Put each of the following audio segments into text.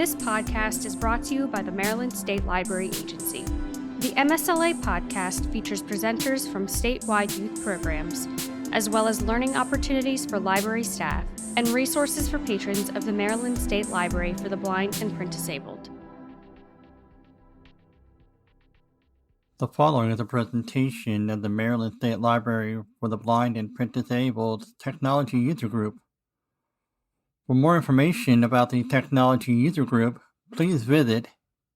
This podcast is brought to you by the Maryland State Library Agency. The MSLA podcast features presenters from statewide youth programs, as well as learning opportunities for library staff and resources for patrons of the Maryland State Library for the Blind and Print Disabled. The following is a presentation of the Maryland State Library for the Blind and Print Disabled Technology User Group. For more information about the Technology User Group, please visit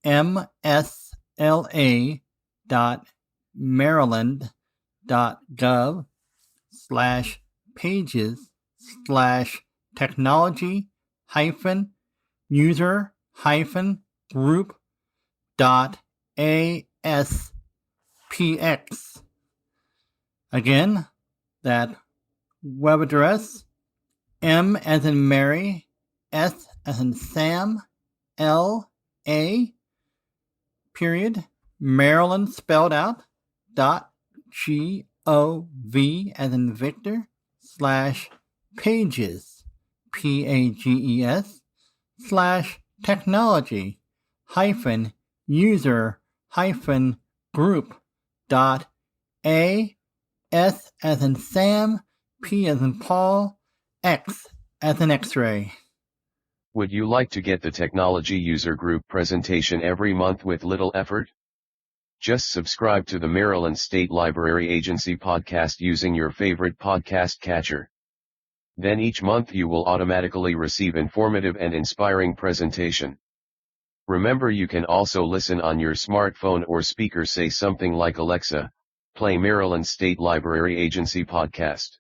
msla.technology-user-group.aspx. Again, that web address, M as in Mary, S as in Sam, L, A, period, Maryland spelled out, .gov as in Victor, /pages, Pages, /technology, user-group.a, S as in Sam, P as in Paul, X as in X-ray. Would you like to get the Technology User Group presentation every month with little effort? Just subscribe to the Maryland State Library Agency podcast using your favorite podcast catcher. Then each month you will automatically receive informative and inspiring presentation. Remember, you can also listen on your smartphone or speaker. Say something like, Alexa, play Maryland State Library Agency podcast.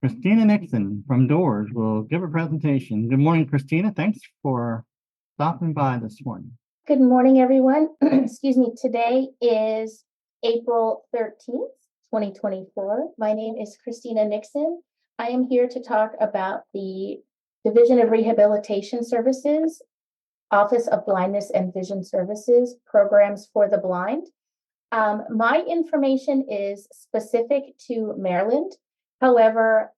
Christina Nixon from Dors will give a presentation. Good morning, Christina. Thanks for stopping by this morning. Good morning, everyone. Excuse me. Today is April 13th, 2024. My name is Christina Nixon. I am here to talk about the Division of Rehabilitation Services, Office of Blindness and Vision Services, Programs for the Blind. My information is specific to Maryland. However,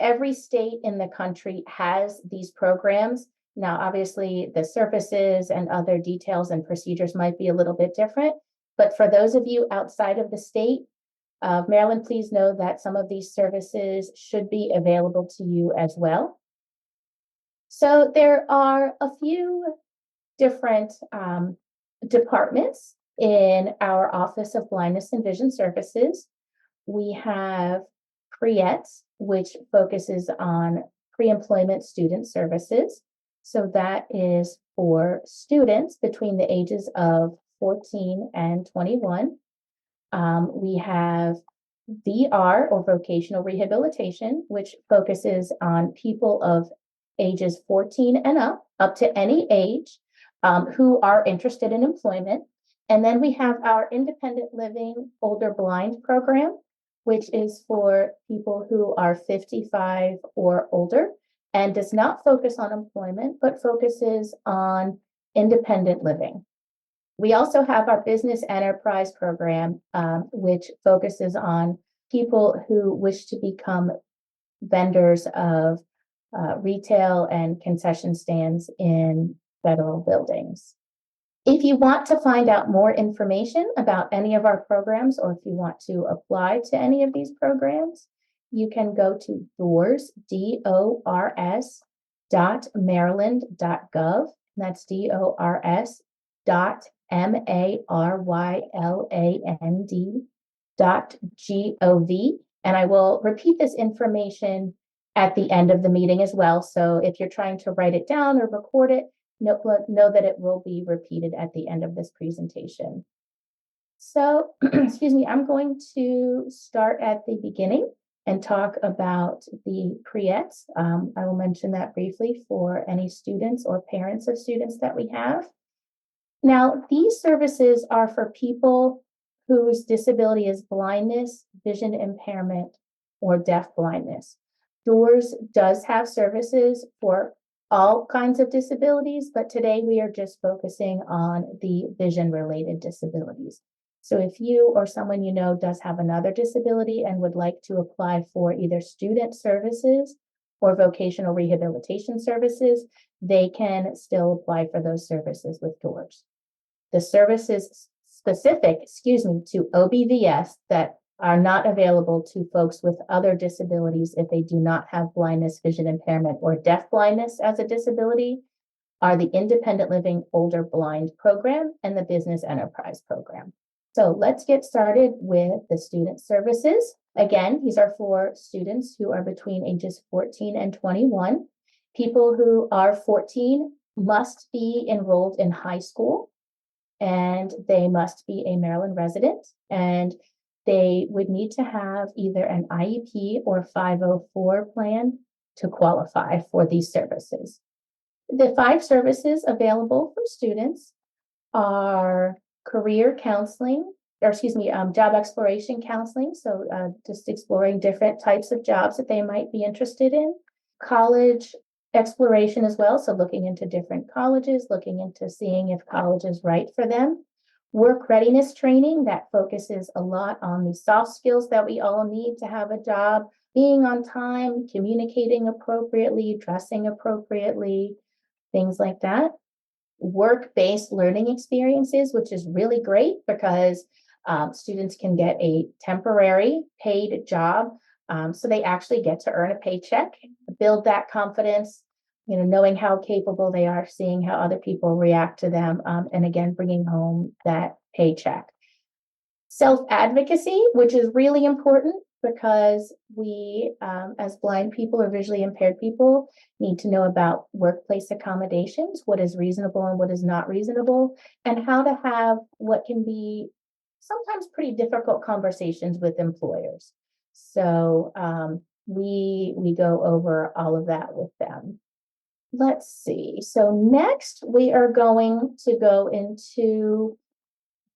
every state in the country has these programs. Now, obviously, the services and other details and procedures might be a little bit different. But for those of you outside of the state of Maryland, please know that some of these services should be available to you as well. So there are a few different departments in our Office of Blindness and Vision Services. We have PREETS, which focuses on pre-employment student services. So that is for students between the ages of 14 and 21. We have VR, or Vocational Rehabilitation, which focuses on people of ages 14 and up to any age, who are interested in employment. And then we have our Independent Living Older Blind program, which is for people who are 55 or older and does not focus on employment, but focuses on independent living. We also have our Business Enterprise program, which focuses on people who wish to become vendors of retail and concession stands in federal buildings. If you want to find out more information about any of our programs, or if you want to apply to any of these programs, you can go to Dors, DORS.maryland.gov. That's DORS.MARYLAND.gov. And I will repeat this information at the end of the meeting as well. So if you're trying to write it down or record it, know that it will be repeated at the end of this presentation. So, excuse me, I'm going to start at the beginning and talk about the PREETS. I will mention that briefly for any students or parents of students that we have. Now, these services are for people whose disability is blindness, vision impairment, or deaf blindness. Dors does have services for all kinds of disabilities, but today we are just focusing on the vision-related disabilities. So if you or someone you know does have another disability and would like to apply for either student services or vocational rehabilitation services, they can still apply for those services with Dors. The services specific, to OBVS that are not available to folks with other disabilities if they do not have blindness, vision impairment, or deaf blindness as a disability are the Independent Living Older Blind Program and the Business Enterprise Program. So let's get started with the student services. Again, these are for students who are between ages 14 and 21. People who are 14 must be enrolled in high school, and they must be a Maryland resident, and they would need to have either an IEP or 504 plan to qualify for these services. The 5 services available for students are career counseling, job exploration counseling. So just exploring different types of jobs that they might be interested in. College exploration as well. So looking into different colleges, looking into seeing if college is right for them. Work readiness training that focuses a lot on the soft skills that we all need to have a job, being on time, communicating appropriately, dressing appropriately, things like that. Work-based learning experiences, which is really great because students can get a temporary paid job. So they actually get to earn a paycheck, build that confidence, knowing how capable they are, seeing how other people react to them, and again, bringing home that paycheck. Self-advocacy, which is really important because we, as blind people or visually impaired people, need to know about workplace accommodations, what is reasonable and what is not reasonable, and how to have what can be sometimes pretty difficult conversations with employers. So we go over all of that with them. Let's see. So next we are going to go into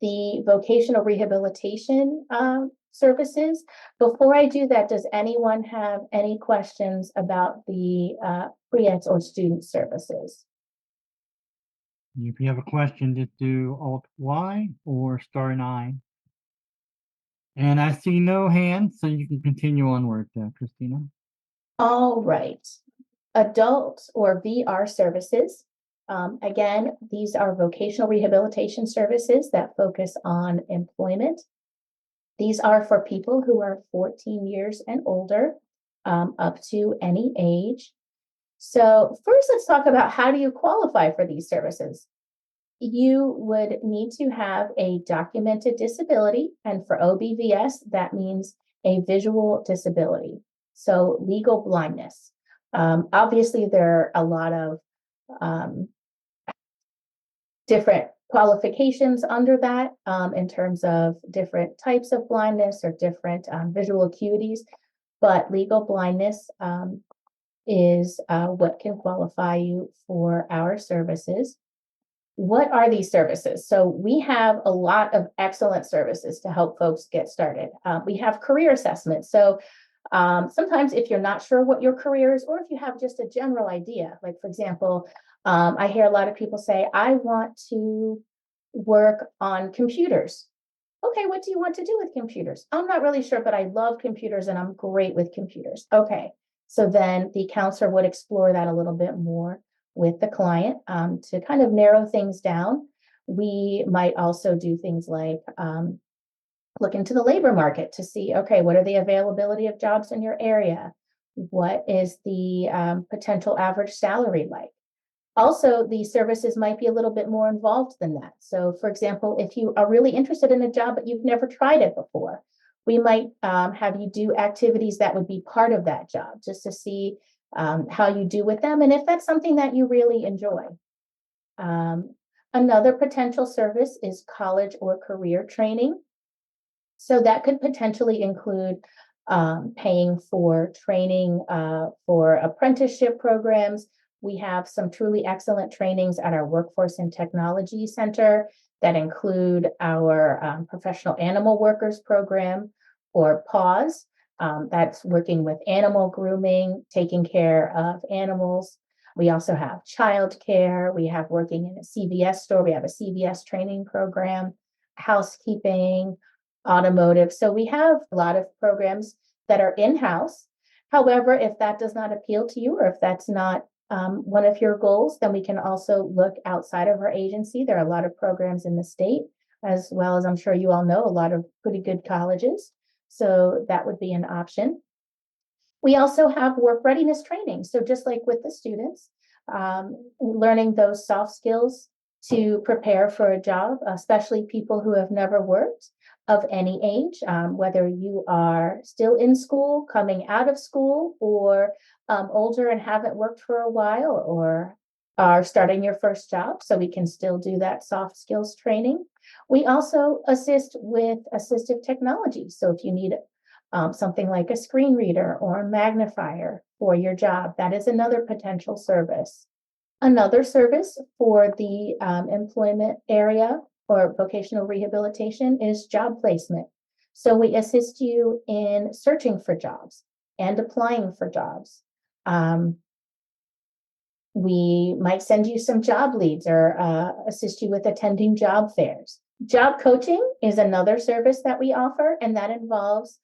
the vocational rehabilitation services. Before I do that, does anyone have any questions about the pre-eds or student services? If you have a question, just do Alt-Y or *9. And I see no hands, so you can continue onward, Christina. All right. Adult or VR services. Again, these are vocational rehabilitation services that focus on employment. These are for people who are 14 years and older, up to any age. So first, let's talk about how do you qualify for these services? You would need to have a documented disability, and for OBVS, that means a visual disability, so legal blindness. Obviously, there are a lot of different qualifications under that in terms of different types of blindness or different visual acuities, but legal blindness is what can qualify you for our services. What are these services? So we have a lot of excellent services to help folks get started. We have career assessments. So sometimes if you're not sure what your career is, or if you have just a general idea, like for example, I hear a lot of people say, I want to work on computers. Okay, what do you want to do with computers? I'm not really sure, but I love computers and I'm great with computers. Okay, so then the counselor would explore that a little bit more with the client to kind of narrow things down. We might also do things like look into the labor market to see, okay, what are the availability of jobs in your area? What is the potential average salary like? Also, these services might be a little bit more involved than that. So for example, if you are really interested in a job, but you've never tried it before, we might have you do activities that would be part of that job just to see how you do with them and if that's something that you really enjoy. Another potential service is college or career training. So that could potentially include paying for training for apprenticeship programs. We have some truly excellent trainings at our Workforce and Technology Center that include our Professional Animal Workers Program, or PAWS. That's working with animal grooming, taking care of animals. We also have childcare. We have working in a CVS store. We have a CVS training program, housekeeping, automotive. So we have a lot of programs that are in-house However, if that does not appeal to you, or if that's not one of your goals, then we can also look outside of our agency. There are a lot of programs in the state, as well as I'm sure you all know, a lot of pretty good colleges. So that would be an option. We also have work readiness training. So just like with the students, learning those soft skills to prepare for a job, especially people who have never worked of any age, whether you are still in school, coming out of school, or older and haven't worked for a while, or are starting your first job. So we can still do that soft skills training. We also assist with assistive technology. So if you need something like a screen reader or a magnifier for your job, that is another potential service. Another service for the employment area or vocational rehabilitation is job placement. So we assist you in searching for jobs and applying for jobs. We might send you some job leads or assist you with attending job fairs. Job coaching is another service that we offer, and that involves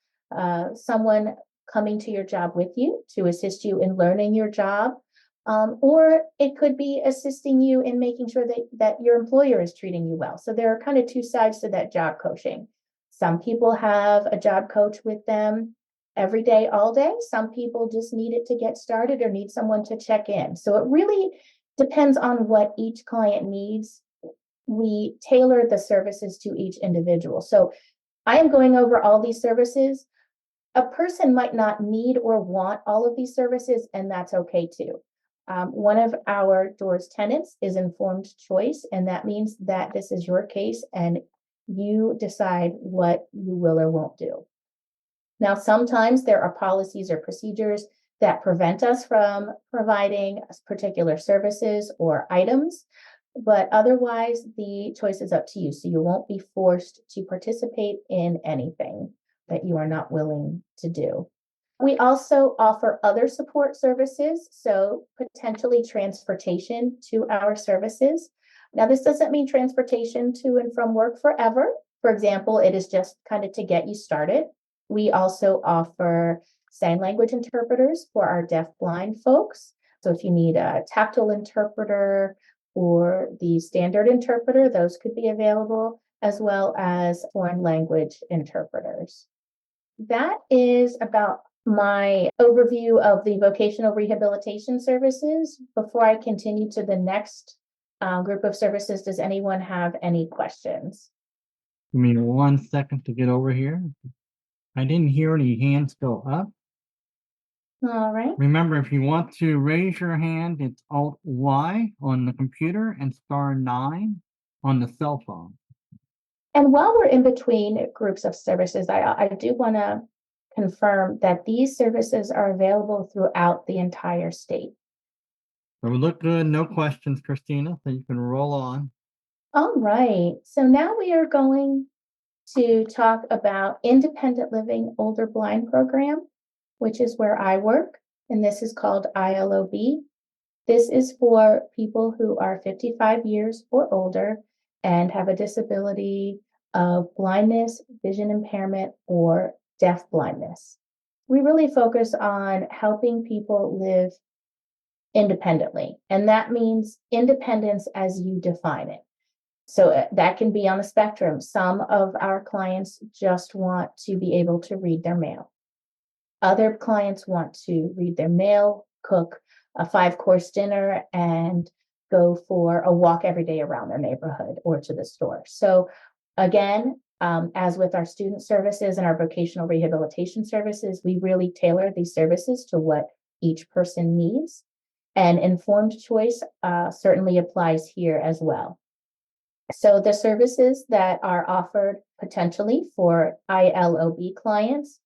someone coming to your job with you to assist you in learning your job. Or it could be assisting you in making sure that your employer is treating you well. So there are kind of two sides to that job coaching. Some people have a job coach with them every day, all day. Some people just need it to get started or need someone to check in. So it really depends on what each client needs. We tailor the services to each individual. So I am going over all these services. A person might not need or want all of these services, and that's okay too. One of our Dors tenets is informed choice, and that means that this is your case and you decide what you will or won't do. Now, sometimes there are policies or procedures that prevent us from providing particular services or items, but otherwise the choice is up to you. So you won't be forced to participate in anything that you are not willing to do. We also offer other support services, so potentially transportation to our services. Now, this doesn't mean transportation to and from work forever. For example, it is just kind of to get you started. We also offer sign language interpreters for our deaf-blind folks. So if you need a tactile interpreter or the standard interpreter, those could be available, as well as foreign language interpreters. That is about my overview of the vocational rehabilitation services. Before I continue to the next group of services, does anyone have any questions? Give me 1 second to get over here. I didn't hear any hands go up. All right. Remember, if you want to raise your hand, it's Alt-Y on the computer and *9 on the cell phone. And while we're in between groups of services, I do want to confirm that these services are available throughout the entire state. So we look good, no questions, Christina, so you can roll on. All right. So now we are going to talk about Independent Living Older Blind Program, which is where I work, and this is called ILOB. This is for people who are 55 years or older and have a disability of blindness, vision impairment, or deaf blindness. We really focus on helping people live independently, and that means independence as you define it. So that can be on a spectrum. Some of our clients just want to be able to read their mail. Other clients want to read their mail, cook a 5-course dinner, and go for a walk every day around their neighborhood or to the store. So again, as with our student services and our vocational rehabilitation services, we really tailor these services to what each person needs. And informed choice certainly applies here as well. So the services that are offered potentially for ILOB clients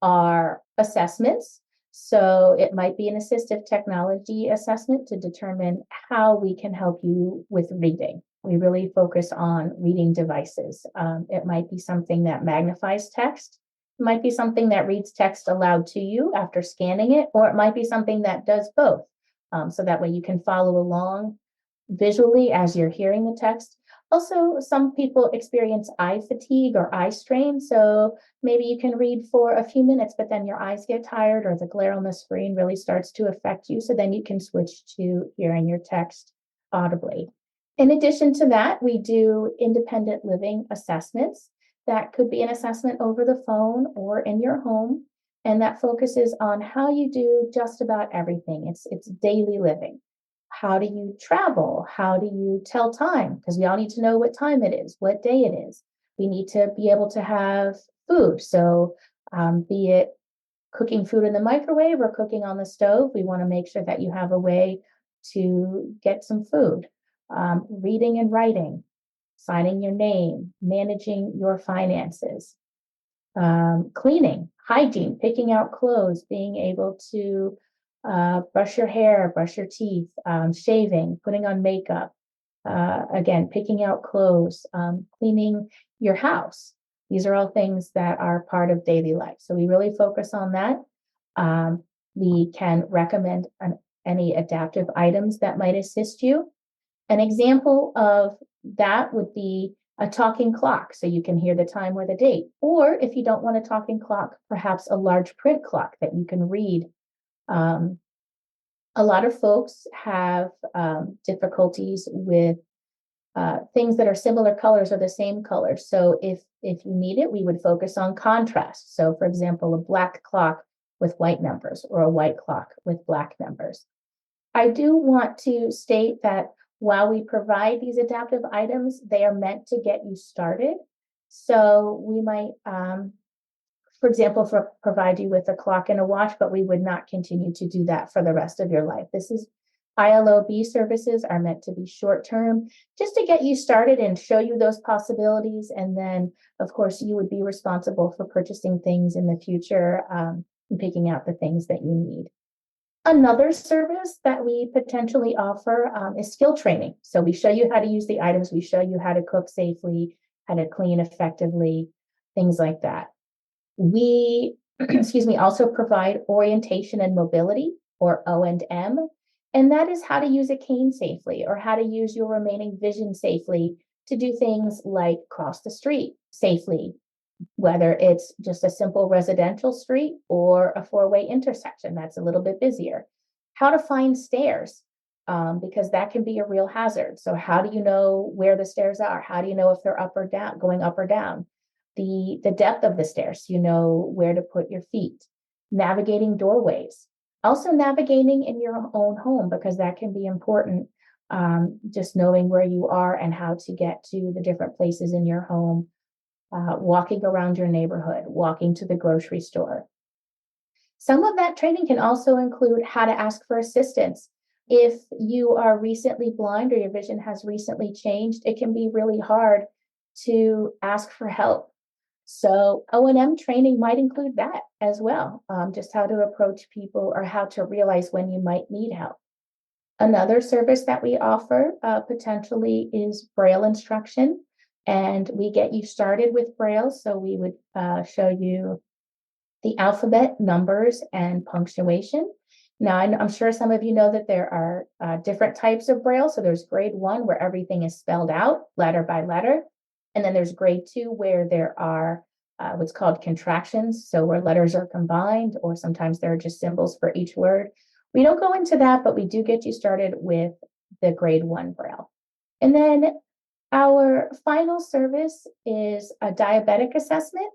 are assessments. So it might be an assistive technology assessment to determine how we can help you with reading. We really focus on reading devices. It might be something that magnifies text. It might be something that reads text aloud to you after scanning it, or it might be something that does both. So that way you can follow along visually as you're hearing the text. Also, some people experience eye fatigue or eye strain. So maybe you can read for a few minutes, but then your eyes get tired or the glare on the screen really starts to affect you. So then you can switch to hearing your text audibly. In addition to that, we do independent living assessments. That could be an assessment over the phone or in your home. And that focuses on how you do just about everything. It's daily living. How do you travel? How do you tell time? Because we all need to know what time it is, what day it is. We need to be able to have food. So, be it cooking food in the microwave or cooking on the stove, we want to make sure that you have a way to get some food. Reading and writing, signing your name, managing your finances, cleaning, hygiene, picking out clothes, being able to brush your hair, brush your teeth, shaving, putting on makeup, again, picking out clothes, cleaning your house. These are all things that are part of daily life. So we really focus on that. We can recommend any adaptive items that might assist you. An example of that would be a talking clock, so you can hear the time or the date. Or if you don't want a talking clock, perhaps a large print clock that you can read. A lot of folks have difficulties with things that are similar colors or the same color. So if you need it, we would focus on contrast. So for example, a black clock with white numbers or a white clock with black numbers. I do want to state that while we provide these adaptive items, they are meant to get you started. So we might, for example, provide you with a clock and a watch, but we would not continue to do that for the rest of your life. This is ILOB services are meant to be short term, just to get you started and show you those possibilities. And then, of course, you would be responsible for purchasing things in the future and picking out the things that you need. Another service that we potentially offer is skill training. So we show you how to use the items, we show you how to cook safely, how to clean effectively, things like that. We, also provide orientation and mobility, or O&M, and that is how to use a cane safely or how to use your remaining vision safely to do things like cross the street safely, whether it's just a simple residential street or a four-way intersection that's a little bit busier. How to find stairs, because that can be a real hazard. So how do you know where the stairs are? How do you know if they're up or down, going up or down? The depth of the stairs, you know where to put your feet. Navigating doorways. Also navigating in your own home, because that can be important. Just knowing where you are and how to get to the different places in your home. Walking around your neighborhood, walking to the grocery store. Some of that training can also include how to ask for assistance. If you are recently blind or your vision has recently changed, it can be really hard to ask for help. So O&M training might include that as well, just how to approach people or how to realize when you might need help. Another service that we offer potentially is Braille instruction. And we get you started with Braille. So we would show you the alphabet, numbers, and punctuation. Now, I'm sure some of you know that there are different types of Braille. So there's grade 1, where everything is spelled out letter by letter. And then there's grade 2, where there are what's called contractions. So where letters are combined, or sometimes there are just symbols for each word. We don't go into that, but we do get you started with the grade 1 Braille. And then our final service is a diabetic assessment,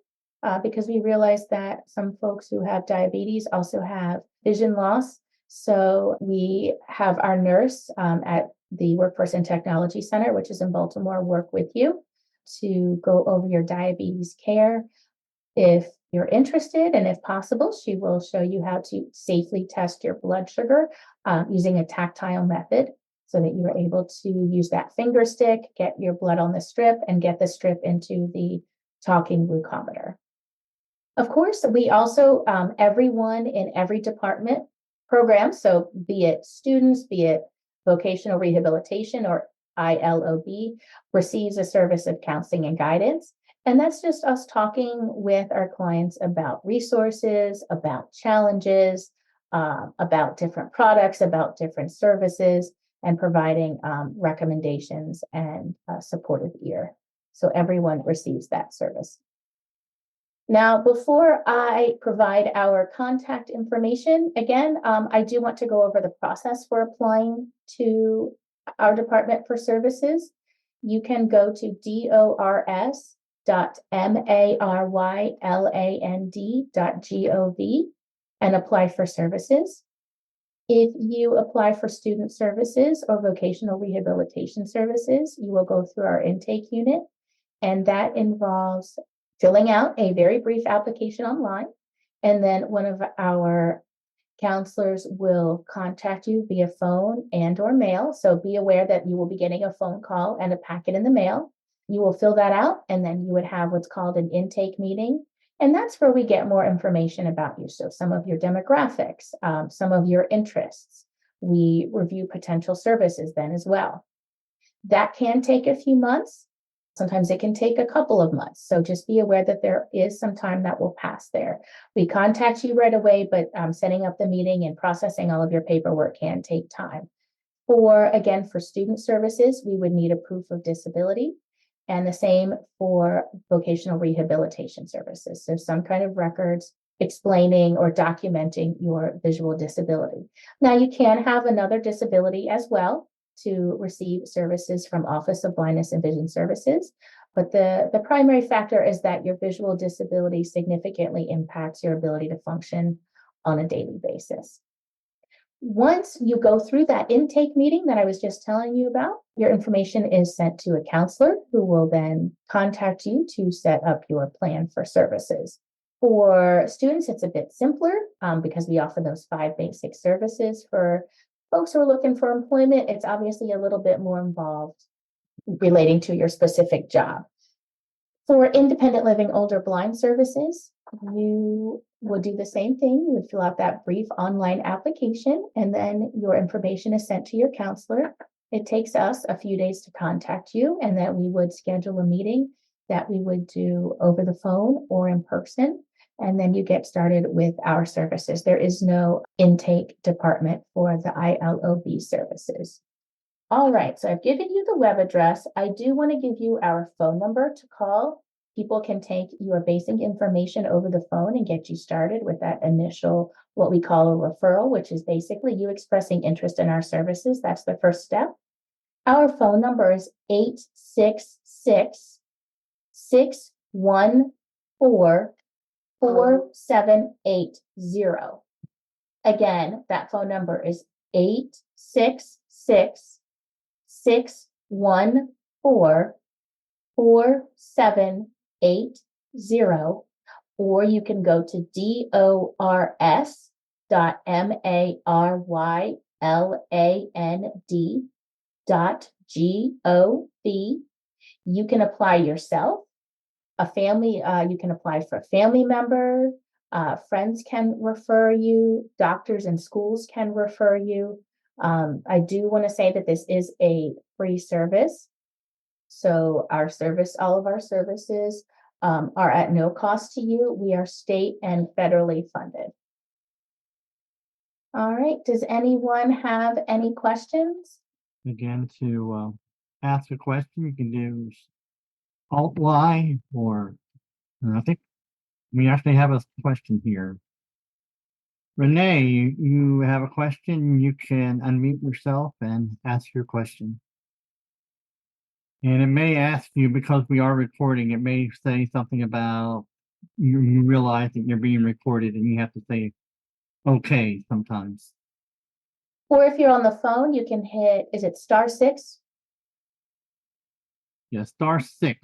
because we realize that some folks who have diabetes also have vision loss. So we have our nurse at the Workforce and Technology Center, which is in Baltimore, work with you to go over your diabetes care. If you're interested, and if possible, she will show you how to safely test your blood sugar using a tactile method, so that you are able to use that finger stick, get your blood on the strip, and get the strip into the talking glucometer. Of course, we also, everyone in every department program, so be it students, be it vocational rehabilitation or ILOB, receives a service of counseling and guidance. And that's just us talking with our clients about resources, about challenges, about different products, about different services, and providing recommendations and a supportive ear. So everyone receives that service. Now, before I provide our contact information, again, I do want to go over the process for applying to our Department for Services. You can go to dors.maryland.gov and apply for services. If you apply for student services or vocational rehabilitation services, you will go through our intake unit, and that involves filling out a very brief application online, and then one of our counselors will contact you via phone and or mail. So be aware that you will be getting a phone call and a packet in the mail. You will fill that out, and then you would have what's called an intake meeting. And that's where we get more information about you. So some of your demographics, some of your interests. We review potential services then as well. That can take a few months. Sometimes it can take a couple of months. So just be aware that there is some time that will pass there. We contact you right away, but setting up the meeting and processing all of your paperwork can take time. For student services, we would need a proof of disability, and the same for vocational rehabilitation services. So some kind of records explaining or documenting your visual disability. Now, you can have another disability as well to receive services from Office of Blindness and Vision Services. But the primary factor is that your visual disability significantly impacts your ability to function on a daily basis. Once you go through that intake meeting that I was just telling you about, your information is sent to a counselor who will then contact you to set up your plan for services. For students, it's a bit simpler because we offer those 5 basic services. For folks who are looking for employment, it's obviously a little bit more involved relating to your specific job. For independent living older blind services, you would do the same thing. You would fill out that brief online application, and then your information is sent to your counselor. It takes us a few days to contact you, and then we would schedule a meeting that we would do over the phone or in person. And then you get started with our services. There is no intake department for the ILOB services. All right, so I've given you the web address. I do want to give you our phone number to call. People can take your basic information over the phone and get you started with that initial, what we call a referral, which is basically you expressing interest in our services. That's the first step. Our phone number is 866-614-4780. Again, that phone number is 866-614-4780, or you can go to dors.maryland.gov. You can apply yourself. A family, you can apply for a family member. Friends can refer you. Doctors and schools can refer you. I do want to say that this is a free service. So all of our services are at no cost to you. We are state and federally funded. All right. Does anyone have any questions? Again, to ask a question, you can do Alt-Y, or I think we actually have a question here. Renee, you have a question. You can unmute yourself and ask your question. And it may ask you, because we are recording, it may say something about you realize that you're being recorded and you have to say okay sometimes. Or if you're on the phone, you can hit, is it *6? Yeah, *6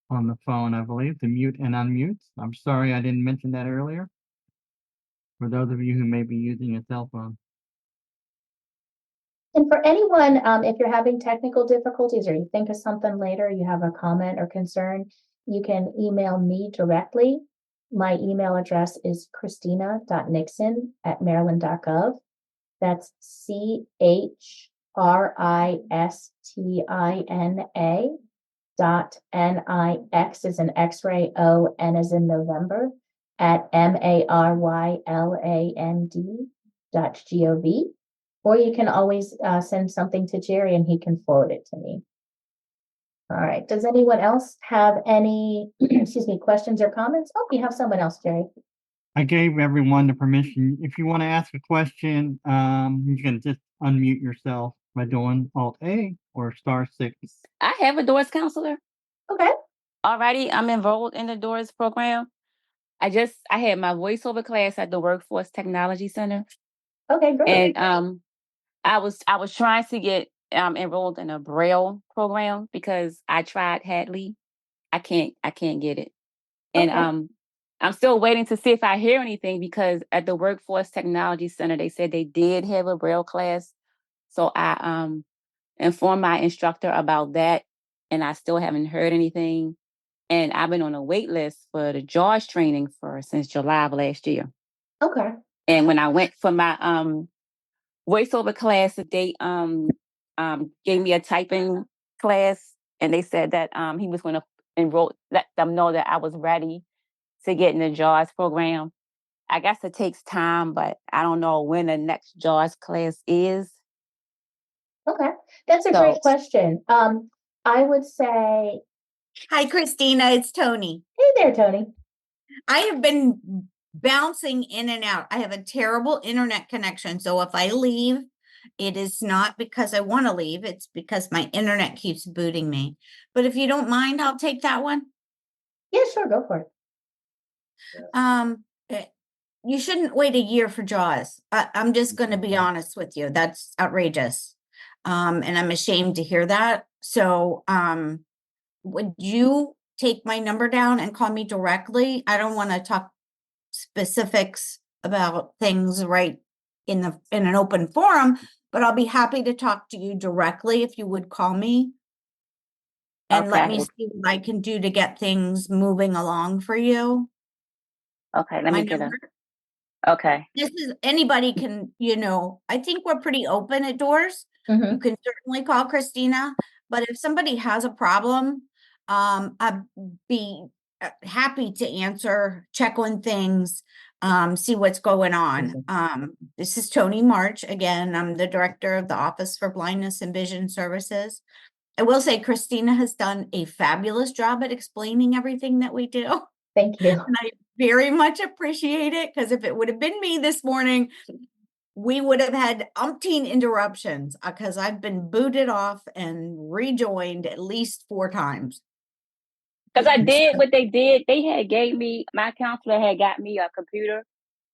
on the phone, I believe, to mute and unmute. I'm sorry I didn't mention that earlier. For those of you who may be using a cell phone. And for anyone, if you're having technical difficulties or you think of something later, you have a comment or concern, you can email me directly. My email address is christina.nixon@maryland.gov. That's CHRISTINA.NIX as in X-ray, O-N as in November, at MARYLAND.gov. Or you can always send something to Jerry and he can forward it to me. All right. Does anyone else have any, excuse me, questions or comments? Oh, you have someone else, Jerry. I gave everyone the permission. If you want to ask a question, you can just unmute yourself by doing Alt A or *6. I have a Dors counselor. Okay. Alrighty, I'm enrolled in the Dors program. I had my voiceover class at the Workforce Technology Center. Okay, great. And I was trying to get enrolled in a Braille program because I tried Hadley. I can't get it. And Okay. I'm still waiting to see if I hear anything because at the Workforce Technology Center they said they did have a Braille class. So I informed my instructor about that, and I still haven't heard anything. And I've been on a wait list for the JAWS training since July of last year. Okay. And when I went for my voiceover class, they gave me a typing class, and they said that he was going to let them know that I was ready to get in the JAWS program. I guess it takes time, but I don't know when the next JAWS class is. Okay. That's a great question. I would say, Hi, Christina. It's Tony. hey there, Tony. I have been bouncing in and out. I have a terrible internet connection. So if I leave, it is not because I want to leave. It's because my internet keeps booting me. But if you don't mind, I'll take that one. Yeah, sure. Go for it. You shouldn't wait a year for JAWS. I'm just going to be honest with you. That's outrageous. And I'm ashamed to hear that. So, would you take my number down and call me directly? I don't want to talk specifics about things right in an open forum, but I'll be happy to talk to you directly if you would call me. And let me see what I can do to get things moving along for you. Okay, let me get it. Okay. This is anybody can, I think we're pretty open at Dors. You can certainly call Christina, but if somebody has a problem, I'd be happy to answer, check on things, see what's going on. This is Tony March. Again, I'm the director of the Office for Blindness and Vision Services. I will say Christina has done a fabulous job at explaining everything that we do. Thank you. And I very much appreciate it, because if it would have been me this morning, we would have had umpteen interruptions, because I've been booted off and rejoined at least 4 times. Because I did what they did. My counselor had got me a computer.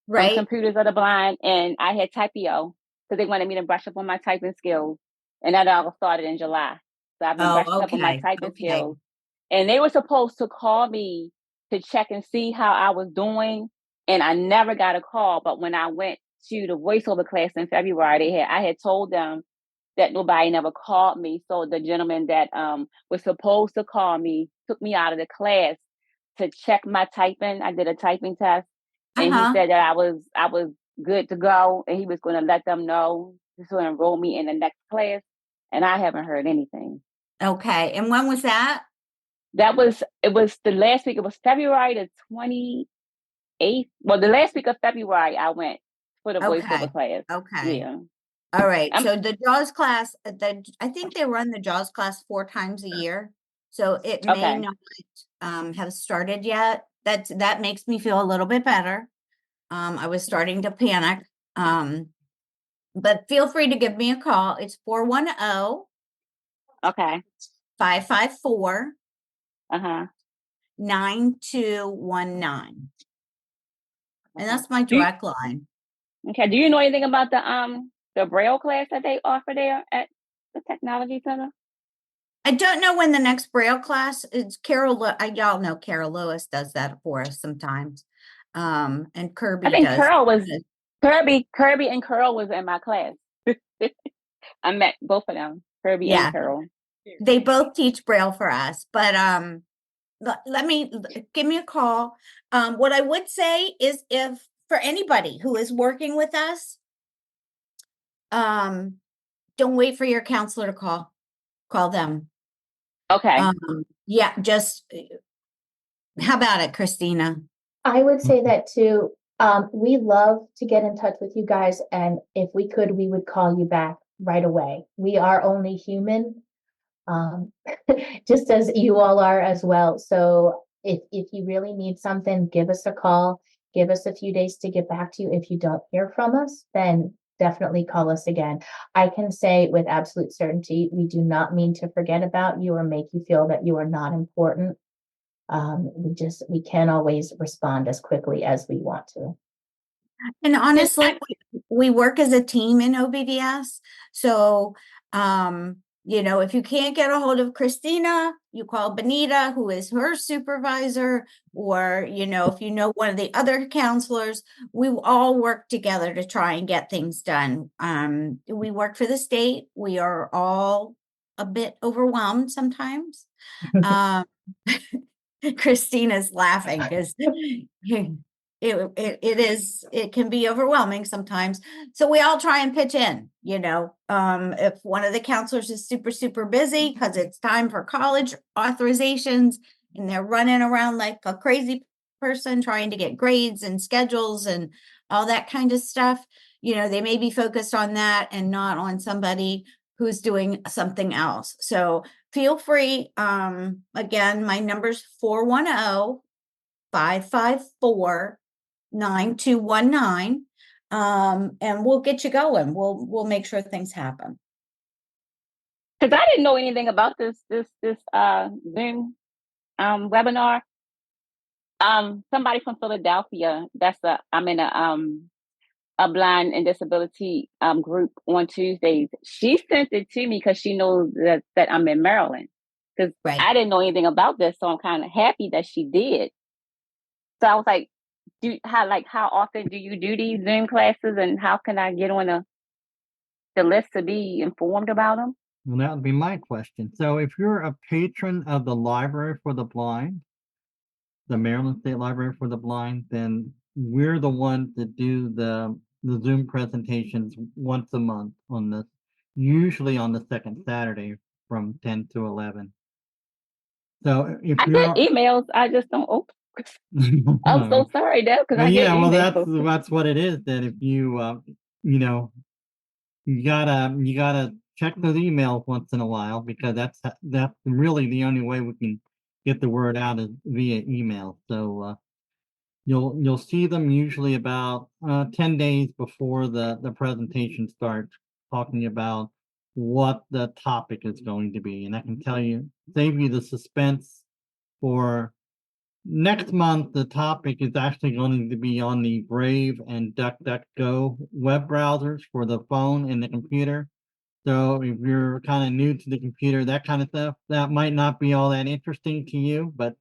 Right. Computers of the Blind, and I had Typeo because they wanted me to brush up on my typing skills. And that all started in July. So I've been brushing up on my typing skills. And they were supposed to call me to check and see how I was doing. And I never got a call. But when I went to the voiceover class in February, I had told them that nobody never called me. So the gentleman that was supposed to call me took me out of the class to check my typing. I did a typing test. And he said that I was good to go, and he was going to let them know to enroll me in the next class. And I haven't heard anything. Okay. And when was that? It was the last week. It was February the 28th. Well, the last week of February, I went for the voiceover class. Okay. Yeah. All right. So the JAWS class, I think they run the JAWS class 4 times a year. So it may not have started yet. That makes me feel a little bit better. I was starting to panic. But feel free to give me a call. It's 410 554 9219. And that's my direct line. Okay. Do you know anything about the Braille class that they offer there at the Technology Center? I don't know when the next Braille class is. Y'all know Carol Lewis does that for us sometimes. And Kirby I think does. Kirby and Carol was in my class. I met both of them, Kirby and Carol. They both teach Braille for us, but give me a call. What I would say is, if for anybody who is working with us, don't wait for your counselor to call them. Okay. Just how about it, Christina? I would say that too. We love to get in touch with you guys, and if we could, we would call you back right away. We are only human, um, just as you all are as well. So if you really need something, give us a call. Give us a few days to get back to you. If you don't hear from us, then definitely call us again. I can say with absolute certainty, we do not mean to forget about you or make you feel that you are not important. We can't always respond as quickly as we want to. And honestly, we work as a team in OBVS. So, if you can't get a hold of Christina, you call Benita, who is her supervisor, or, if you know one of the other counselors, we all work together to try and get things done. We work for the state. We are all a bit overwhelmed sometimes. Christina's laughing because it can be overwhelming sometimes. So we all try and pitch in, if one of the counselors is super, super busy because it's time for college authorizations and they're running around like a crazy person trying to get grades and schedules and all that kind of stuff, they may be focused on that and not on somebody who's doing something else. So feel free. Again, my number's 410-554-9219. And we'll get you going. We'll make sure things happen. Because I didn't know anything about this Zoom webinar. Somebody from Philadelphia, I'm in a blind and disability group on Tuesdays. She sent it to me because she knows that I'm in Maryland. Because I didn't know anything about this, so I'm kind of happy that she did. So I was like, how often do you do these Zoom classes, and how can I get on the list to be informed about them? Well, that would be my question. So if you're a patron of the Library for the Blind, the Maryland State Library for the Blind, then we're the ones that do the Zoom presentations once a month usually on the second Saturday from 10 to 11. So if I get emails, I just don't open. I'm so sorry, Deb, because I get emails. Well, that's what it is. That if you you gotta check those emails once in a while, because that's really the only way we can get the word out is via email. So you'll see them usually about 10 days before the presentation starts, talking about what the topic is going to be, and I can save you the suspense for next month. The topic is actually going to be on the Brave and DuckDuckGo web browsers for the phone and the computer. So if you're kind of new to the computer, that kind of stuff, that might not be all that interesting to you, but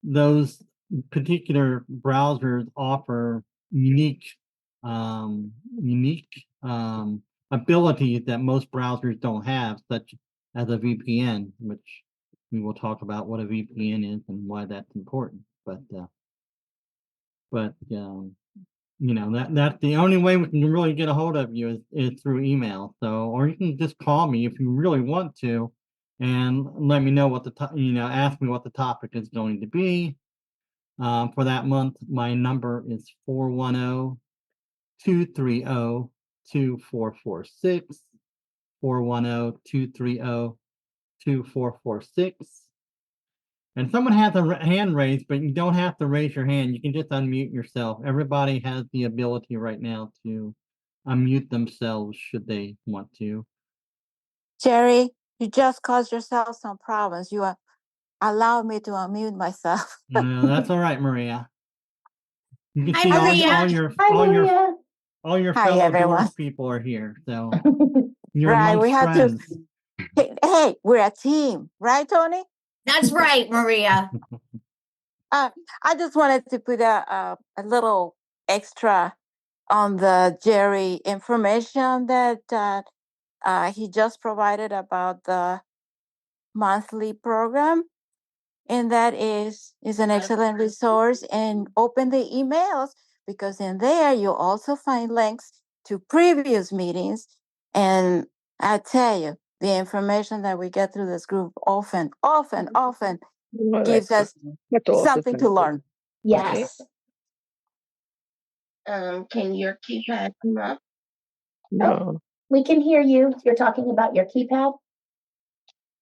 those particular browsers offer unique abilities that most browsers don't have, such as a VPN, which we will talk about what a VPN is and why that's important. But that's the only way we can really get a hold of you is through email. So, or you can just call me if you really want to, and let me know ask me what the topic is going to be. For that month, my number is 410-230-2446, 410-230-2446. And someone has a hand raised, but you don't have to raise your hand. You can just unmute yourself. Everybody has the ability right now to unmute themselves should they want to. Jerry, you just caused yourself some problems. You allow me to unmute myself. That's all right, Maria. You can Hi, see Maria. all your fellow Dors people are here. So you're right, we have friends. Hey, we're a team, right, Tony? That's right, Maria. I just wanted to put a little extra on the Jerry information that he just provided about the monthly program. And that is an excellent resource. And open the emails, because in there you also find links to previous meetings. And I tell you, the information that we get through this group often gives us something to learn. Yes. Can your keypad come up? No. We can hear you. You're talking about your keypad?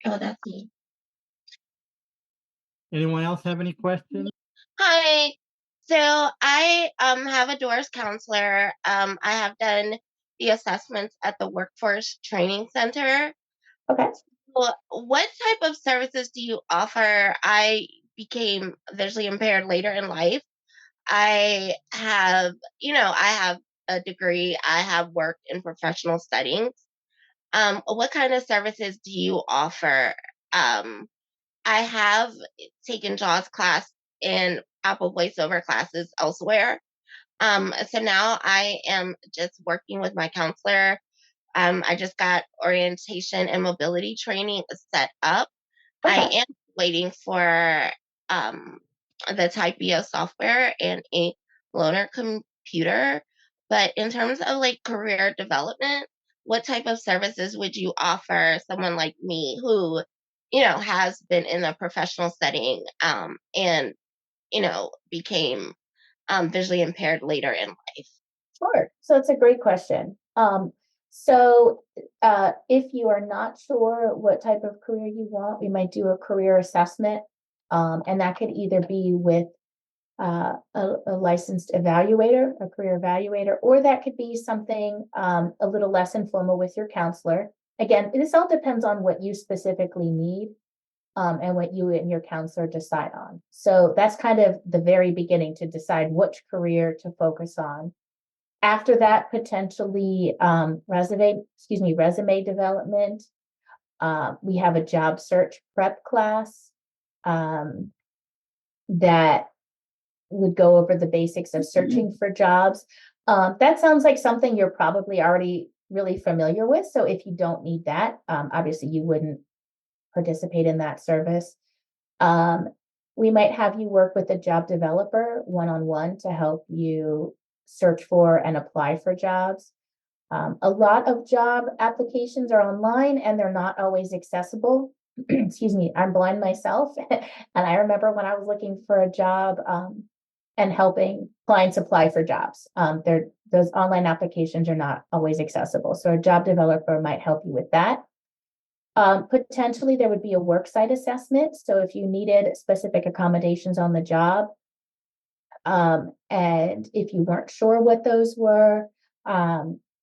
Oh, that's me. Anyone else have any questions? Hi. So I have a Dors counselor. I have done the assessments at the Workforce Training Center. Okay. Well, what type of services do you offer? I became visually impaired later in life. I have, I have a degree. I have worked in professional settings. What kind of services do you offer? I have taken JAWS class and Apple voiceover classes elsewhere. So now I am just working with my counselor. I just got orientation and mobility training set up. I Okay. am waiting for um, the Typeo software and a loaner computer. But in terms of like career development, what type of services would you offer someone like me who, has been in a professional setting and, became visually impaired later in life? Sure. So it's a great question. If you are not sure what type of career you want, we might do a career assessment. And that could either be with a licensed evaluator, a career evaluator, or that could be something a little less informal with your counselor. Again, this all depends on what you specifically need and what you and your counselor decide on. So that's kind of the very beginning to decide which career to focus on. After that, potentially resume development. We have a job search prep class that would go over the basics of searching for jobs. That sounds like something you're probably already really familiar with. So if you don't need that, obviously you wouldn't participate in that service. We might have you work with a job developer one-on-one to help you search for and apply for jobs. A lot of job applications are online and they're not always accessible. Excuse me, I'm blind myself. And I remember when I was looking for a job and helping clients apply for jobs, those online applications are not always accessible. So a job developer might help you with that. Potentially there would be a worksite assessment. So if you needed specific accommodations on the job, and if you weren't sure what those were,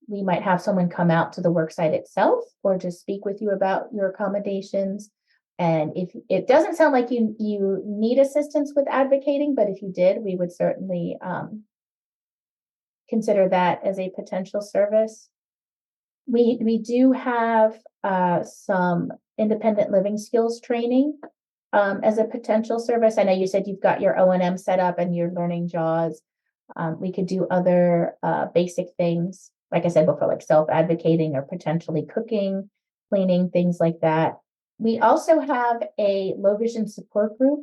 we might have someone come out to the worksite itself or just speak with you about your accommodations. And if it doesn't sound like you need assistance with advocating, but if you did, we would certainly consider that as a potential service. We do have some independent living skills training as a potential service. I know you said you've got your O&M set up and you're learning JAWS. We could do other basic things, like I said before, like self-advocating or potentially cooking, cleaning, things like that. We also have a low vision support group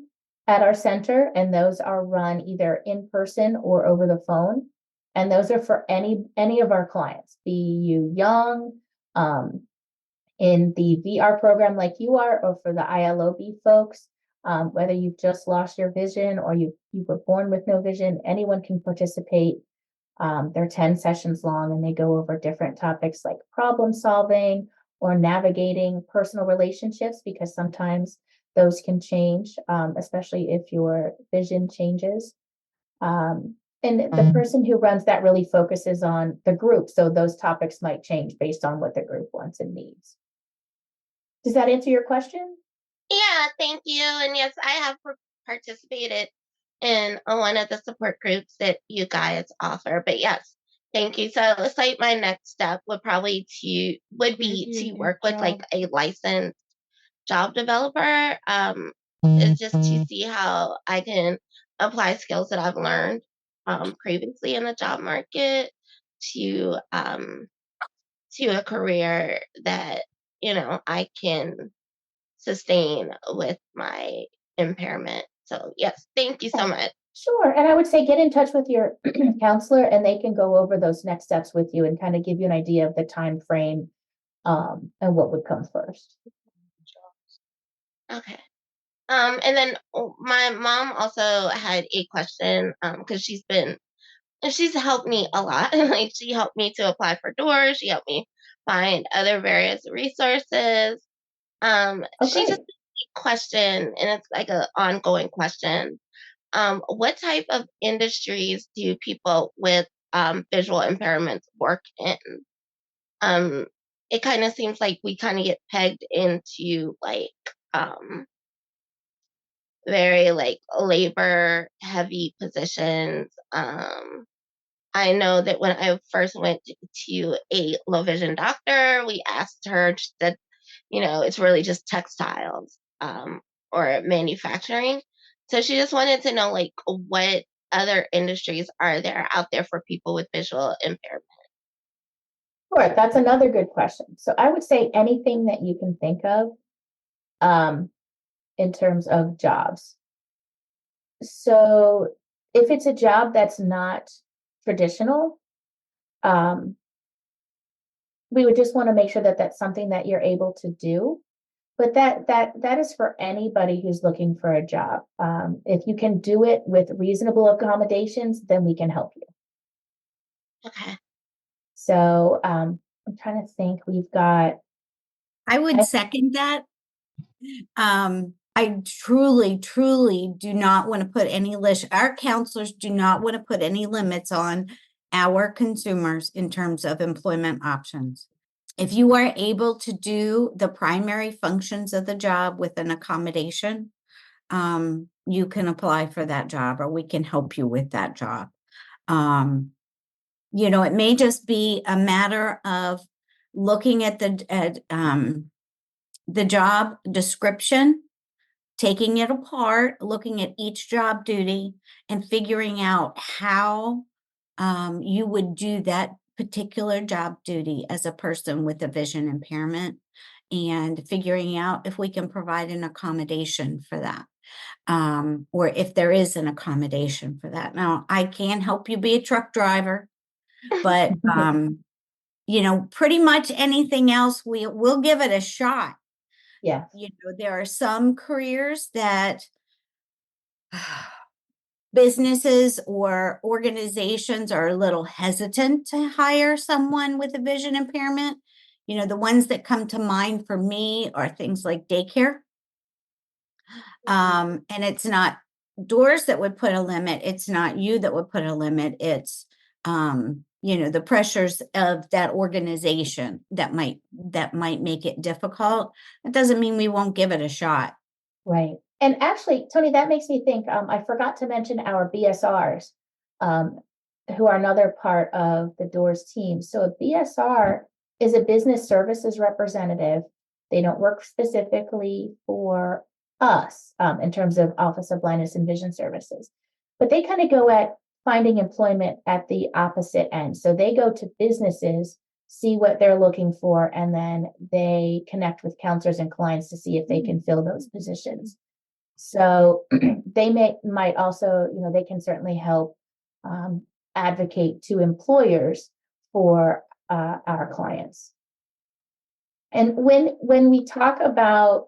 at our center, and those are run either in person or over the phone. And those are for any of our clients, be you young, in the VR program like you are, or for the ILOB folks, whether you've just lost your vision or you were born with no vision, anyone can participate. They're 10 sessions long and they go over different topics like problem solving or navigating personal relationships, because sometimes those can change, especially if your vision changes. And the person who runs that really focuses on the group. So those topics might change based on what the group wants and needs. Does that answer your question? Yeah, thank you. And yes, I have participated in one of the support groups that you guys offer. But yes, thank you. So it's like my next step would be to work with like a licensed job developer. It's just to see how I can apply skills that I've learned previously in the job market to a career that I can sustain with my impairment. So yes, thank you so much. Sure. And I would say get in touch with your counselor and they can go over those next steps with you and kind of give you an idea of the time frame and what would come first. Okay. And then my mom also had a question because she's been she's helped me a lot. Like, she helped me to apply for Dors. She helped me find other various resources. She just question, and it's like an ongoing question. What type of industries do people with visual impairments work in? Um, it kind of seems like we kind of get pegged into like very like labor heavy positions. I know that when I first went to a low vision doctor, we asked her, she said, it's really just textiles or manufacturing. So she just wanted to know, like, what other industries are there out there for people with visual impairment? Sure, that's another good question. So I would say anything that you can think of in terms of jobs. So if it's a job that's not traditional, we would just want to make sure that that's something that you're able to do. But that is for anybody who's looking for a job. If you can do it with reasonable accommodations, then we can help you. Okay. So I'm trying to think. We've got. I would second that. I truly, truly do not want to put any our counselors do not want to put any limits on our consumers in terms of employment options. If you are able to do the primary functions of the job with an accommodation, you can apply for that job, or we can help you with that job. It may just be a matter of looking at the job description, taking it apart, looking at each job duty, and figuring out how you would do that particular job duty as a person with a vision impairment, and figuring out if we can provide an accommodation for that, or if there is an accommodation for that. Now, I can help you be a truck driver, but pretty much anything else, we'll give it a shot. Yeah. There are some careers that businesses or organizations are a little hesitant to hire someone with a vision impairment. The ones that come to mind for me are things like daycare. And it's not Dors that would put a limit. It's not you that would put a limit. It's, the pressures of that organization that might make it difficult. It doesn't mean we won't give it a shot. Right. And actually, Tony, that makes me think, I forgot to mention our BSRs, who are another part of the Dors team. So a BSR is a business services representative. They don't work specifically for us in terms of Office of Blindness and Vision Services, but they kind of go at finding employment at the opposite end. So they go to businesses, see what they're looking for, and then they connect with counselors and clients to see if they can fill those positions. So they might also, they can certainly help advocate to employers for our clients. And when we talk about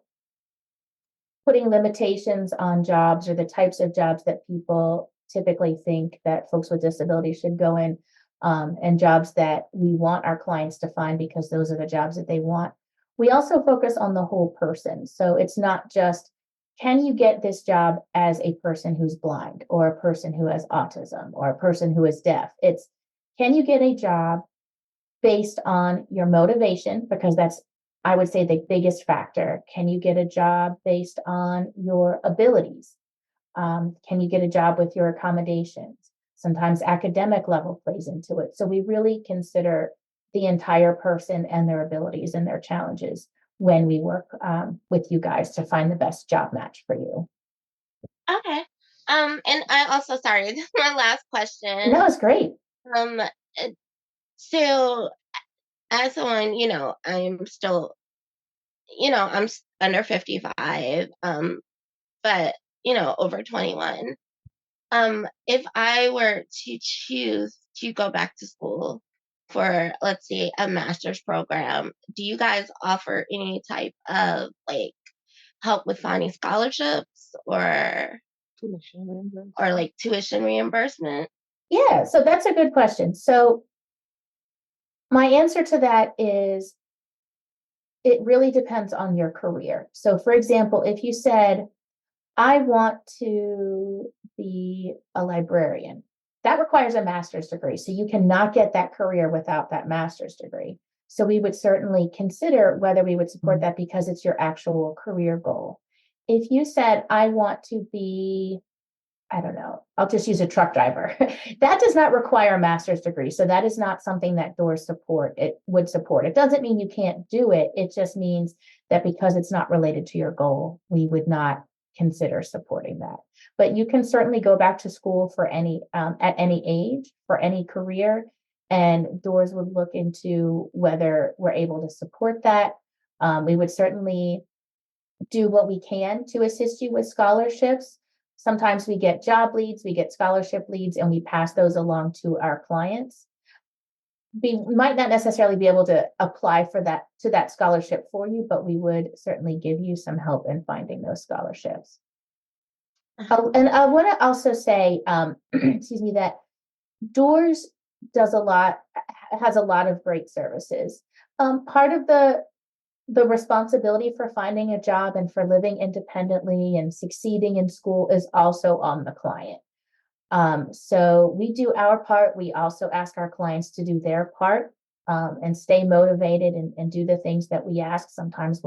putting limitations on jobs or the types of jobs that people typically think that folks with disabilities should go in, and jobs that we want our clients to find because those are the jobs that they want, we also focus on the whole person. So it's not just, can you get this job as a person who's blind, or a person who has autism, or a person who is deaf? It's, can you get a job based on your motivation? Because that's, I would say, the biggest factor. Can you get a job based on your abilities? Can you get a job with your accommodations? Sometimes academic level plays into it. So we really consider the entire person and their abilities and their challenges when we work with you guys to find the best job match for you. Okay. And I also, sorry, this is my last question. No, it's great. So as someone, I'm still, I'm under 55, but, over 21. If I were to choose to go back to school for, let's say, a master's program, do you guys offer any type of like help with finding scholarships or like tuition reimbursement? Yeah, so that's a good question. So my answer to that is it really depends on your career. So for example, if you said, I want to be a librarian, that requires a master's degree. So you cannot get that career without that master's degree. So we would certainly consider whether we would support that because it's your actual career goal. If you said, I want to be, I don't know, I'll just use a truck driver. That does not require a master's degree. So that is not something that Dors would support. It doesn't mean you can't do it. It just means that because it's not related to your goal, we would not consider supporting that. But you can certainly go back to school for any at any age for any career, and Dors would look into whether we're able to support that. We would certainly do what we can to assist you with scholarships. Sometimes we get job leads, we get scholarship leads, and we pass those along to our clients. We might not necessarily be able to apply for that scholarship for you, but we would certainly give you some help in finding those scholarships. And I want to also say, excuse me, that Dors has a lot of great services. Part of the responsibility for finding a job and for living independently and succeeding in school is also on the client. So we do our part. We also ask our clients to do their part and stay motivated and do the things that we ask. Sometimes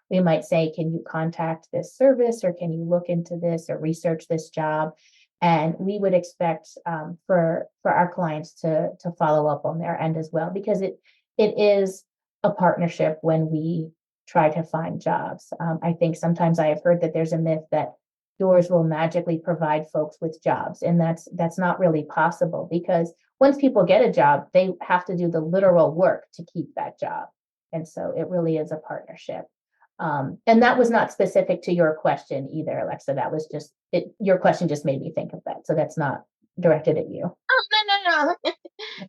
we might say, can you contact this service, or can you look into this or research this job? And we would expect for our clients to follow up on their end as well, because it is a partnership when we try to find jobs. I think sometimes I have heard that there's a myth that Dors will magically provide folks with jobs, and that's not really possible, because once people get a job, they have to do the literal work to keep that job. And so it really is a partnership. And that was not specific to your question either, Alexa. That was just your question just made me think of that. So that's not directed at you. Oh, no. No.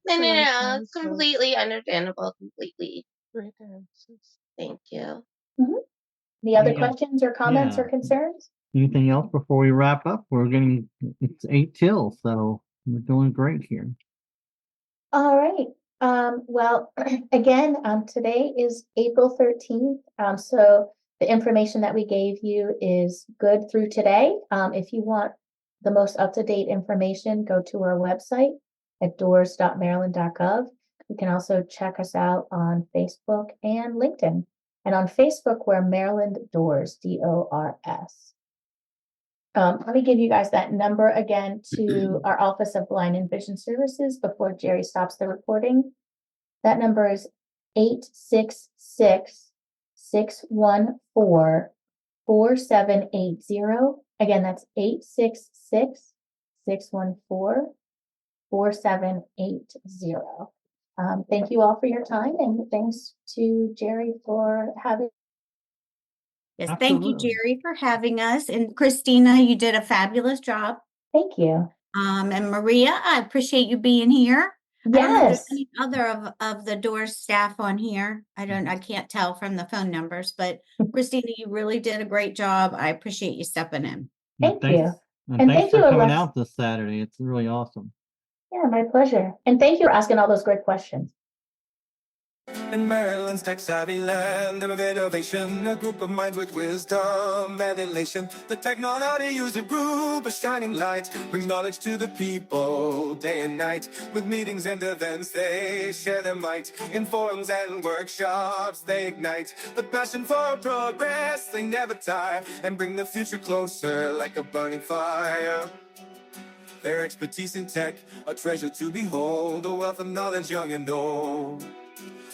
It's completely understandable. Completely. Great answers. Thank you. Mm-hmm. The other questions or comments or concerns? Anything else before we wrap up? It's 8 till, so we're doing great here. All right. Well, again, today is April 13th. So the information that we gave you is good through today. If you want the most up-to-date information, go to our website at dors.maryland.gov. You can also check us out on Facebook and LinkedIn. And on Facebook, we're Maryland Dors, DORS. Let me give you guys that number again to our Office of Blind and Vision Services before Jerry stops the recording. That number is 866-614-4780. Again, that's 866-614-4780. Thank you all for your time, and thanks to Jerry for having. Yes, thank you, Jerry, for having us. And Christina, you did a fabulous job. Thank you. And Maria, I appreciate you being here. Yes. I don't know if there's any other of the Dors staff on here. I can't tell from the phone numbers, but Christina, you really did a great job. I appreciate you stepping in. Thank you. And thanks for coming out this Saturday. It's really awesome. Yeah, my pleasure. And thank you for asking all those great questions. In Maryland's tech-savvy land of innovation, a group of minds with wisdom and elation. The technology user group, a shining light, brings knowledge to the people day and night. With meetings and events, they share their might. In forums and workshops, they ignite the passion for progress. They never tire and bring the future closer like a burning fire. Their expertise in tech, a treasure to behold, a wealth of knowledge young and old.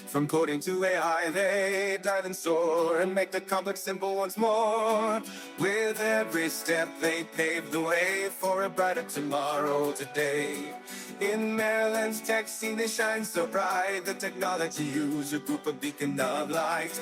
From coding to AI, they dive and soar and make the complex simple once more. With every step, they pave the way for a brighter tomorrow today. In Maryland's tech scene, they shine so bright. The technology user group, a beacon of light.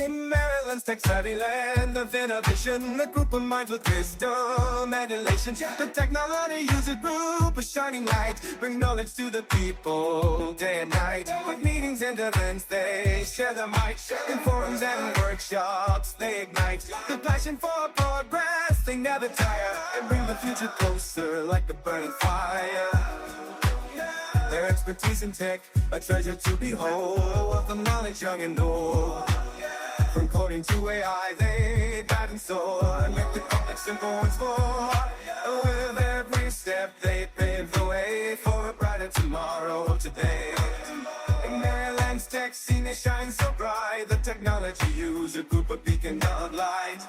In Maryland's tech-savvy land of innovation, a group of minds with wisdom and elation. The technology user group, a shining light, bring knowledge to the people day and night. With meetings and events, they share their might. In forums and workshops, they ignite the passion for progress. they never tire and bring the future closer like a burning fire. Their expertise in tech, a treasure to behold, wealth of knowledge young and old. From coding to AI, they guide and soar, and make the complex simple once more. With every step, they pave the way for a brighter tomorrow today. In Maryland's tech scene, they shine so bright. The technology user group, a beacon of light.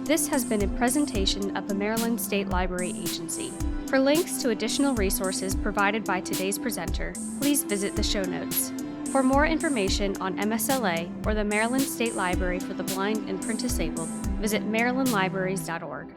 This has been a presentation of the Maryland State Library Agency. For links to additional resources provided by today's presenter, please visit the show notes. For more information on MSLA or the Maryland State Library for the Blind and Print Disabled, visit marylandlibraries.org.